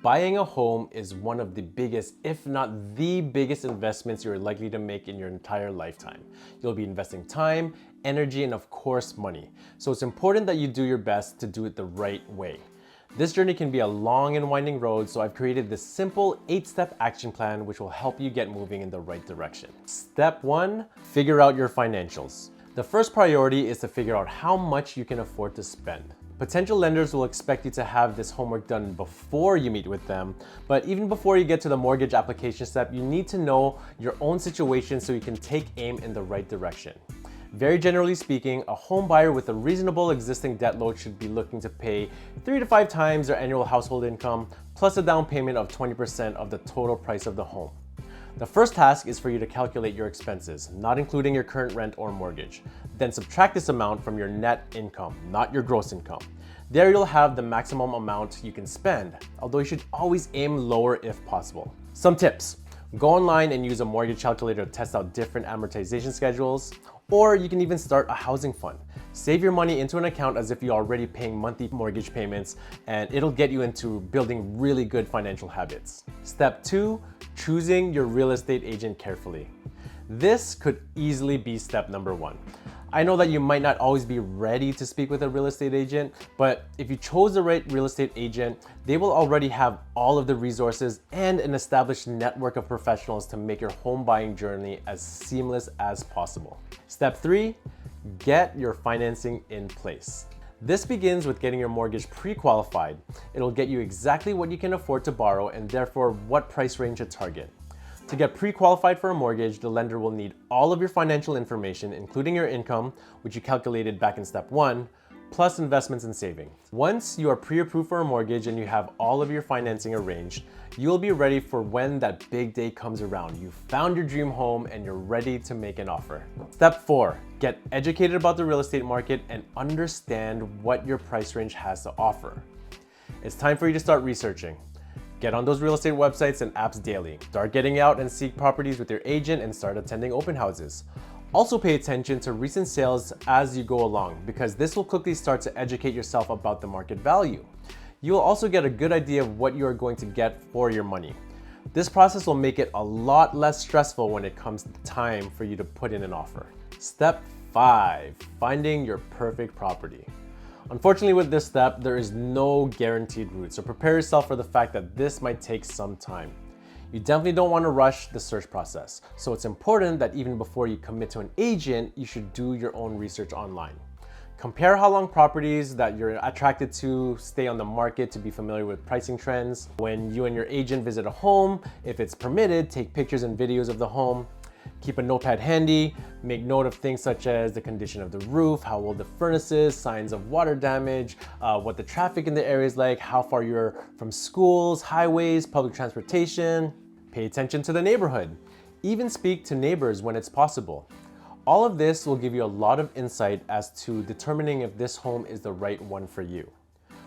Buying a home is one of the biggest, if not the biggest investments you're likely to make in your entire lifetime. You'll be investing time, energy, and of course, money. So it's important that you do your best to do it the right way. This journey can be a long and winding road, so I've created this simple 8-step action plan which will help you get moving in the right direction. Step 1, figure out your financials. The first priority is to figure out how much you can afford to spend. Potential lenders will expect you to have this homework done before you meet with them, but even before you get to the mortgage application step, you need to know your own situation so you can take aim in the right direction. Very generally speaking, a home buyer with a reasonable existing debt load should be looking to pay 3 to 5 times their annual household income, plus a down payment of 20% of the total price of the home. The first task is for you to calculate your expenses, not including your current rent or mortgage. Then subtract this amount from your net income, not your gross income. There you'll have the maximum amount you can spend, although you should always aim lower if possible. Some tips. Go online and use a mortgage calculator to test out different amortization schedules, or you can even start a housing fund. Save your money into an account as if you're already paying monthly mortgage payments, and it'll get you into building really good financial habits. Step 2, choosing your real estate agent carefully. This could easily be step number 1. I know that you might not always be ready to speak with a real estate agent, but if you chose the right real estate agent, they will already have all of the resources and an established network of professionals to make your home buying journey as seamless as possible. Step 3, get your financing in place. This begins with getting your mortgage pre-qualified. It'll get you exactly what you can afford to borrow and therefore what price range to target. To get pre-qualified for a mortgage, the lender will need all of your financial information, including your income, which you calculated back in step 1, plus investments and savings. Once you are pre-approved for a mortgage and you have all of your financing arranged, you will be ready for when that big day comes around. You found your dream home and you're ready to make an offer. Step 4, get educated about the real estate market and understand what your price range has to offer. It's time for you to start researching. Get on those real estate websites and apps daily. Start getting out and seek properties with your agent and start attending open houses. Also pay attention to recent sales as you go along because this will quickly start to educate yourself about the market value. You will also get a good idea of what you are going to get for your money. This process will make it a lot less stressful when it comes time for you to put in an offer. Step 5, finding your perfect property. Unfortunately, with this step, there is no guaranteed route, so prepare yourself for the fact that this might take some time. You definitely don't want to rush the search process, so it's important that even before you commit to an agent, you should do your own research online. Compare how long properties that you're attracted to stay on the market to be familiar with pricing trends. When you and your agent visit a home, if it's permitted, take pictures and videos of the home. Keep a notepad handy, make note of things such as the condition of the roof, how old the furnace is, signs of water damage, what the traffic in the area is like, how far you're from schools, highways, public transportation. Pay attention to the neighborhood. Even speak to neighbors when it's possible. All of this will give you a lot of insight as to determining if this home is the right one for you.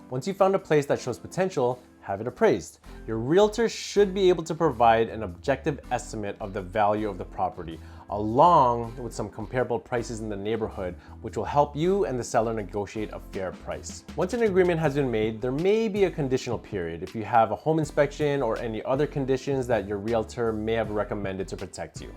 Once you've found a place that shows potential, have it appraised. Your realtor should be able to provide an objective estimate of the value of the property, along with some comparable prices in the neighborhood, which will help you and the seller negotiate a fair price. Once an agreement has been made, there may be a conditional period if you have a home inspection or any other conditions that your realtor may have recommended to protect you.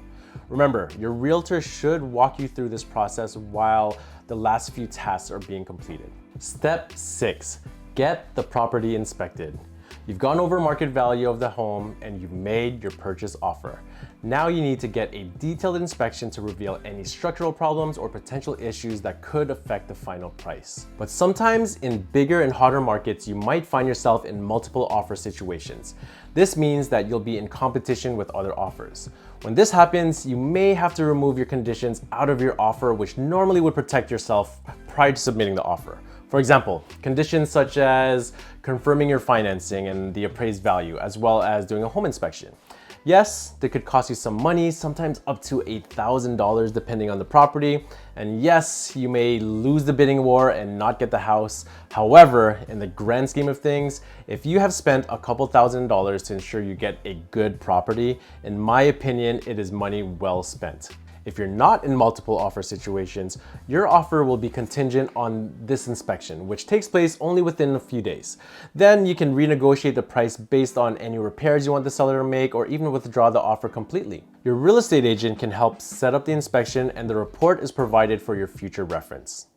Remember, your realtor should walk you through this process while the last few tasks are being completed. Step 6, get the property inspected. You've gone over market value of the home and you've made your purchase offer. Now you need to get a detailed inspection to reveal any structural problems or potential issues that could affect the final price. But sometimes in bigger and hotter markets, you might find yourself in multiple offer situations. This means that you'll be in competition with other offers. When this happens, you may have to remove your conditions out of your offer, which normally would protect yourself prior to submitting the offer. For example, conditions such as confirming your financing and the appraised value, as well as doing a home inspection. Yes, they could cost you some money, sometimes up to $8,000 depending on the property. And yes, you may lose the bidding war and not get the house. However, in the grand scheme of things, if you have spent a couple $1,000s to ensure you get a good property, in my opinion, it is money well spent. If you're not in multiple offer situations, your offer will be contingent on this inspection, which takes place only within a few days. Then you can renegotiate the price based on any repairs you want the seller to make, or even withdraw the offer completely. Your real estate agent can help set up the inspection, and the report is provided for your future reference.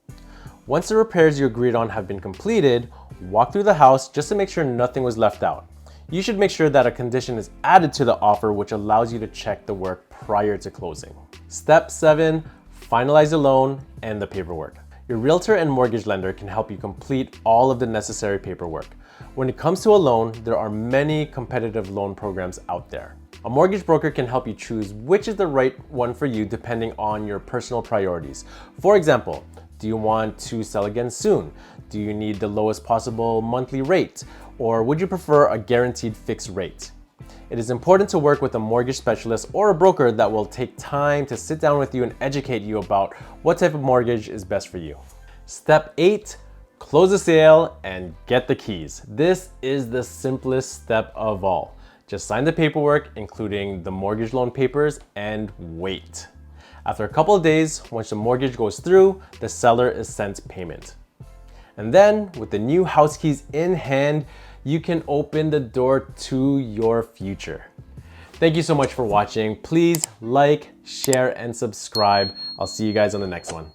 Once the repairs you agreed on have been completed, walk through the house just to make sure nothing was left out. You should make sure that a condition is added to the offer, which allows you to check the work prior to closing. Step 7, finalize the loan and the paperwork. Your realtor and mortgage lender can help you complete all of the necessary paperwork. When it comes to a loan, there are many competitive loan programs out there. A mortgage broker can help you choose which is the right one for you depending on your personal priorities. For example, do you want to sell again soon? Do you need the lowest possible monthly rate? Or would you prefer a guaranteed fixed rate? It is important to work with a mortgage specialist or a broker that will take time to sit down with you and educate you about what type of mortgage is best for you. Step 8, close the sale and get the keys. This is the simplest step of all. Just sign the paperwork, including the mortgage loan papers, and wait. After a couple of days, once the mortgage goes through, the seller is sent payment. And then, with the new house keys in hand, you can open the door to your future. Thank you so much for watching. Please like, share, and subscribe. I'll see you guys on the next one.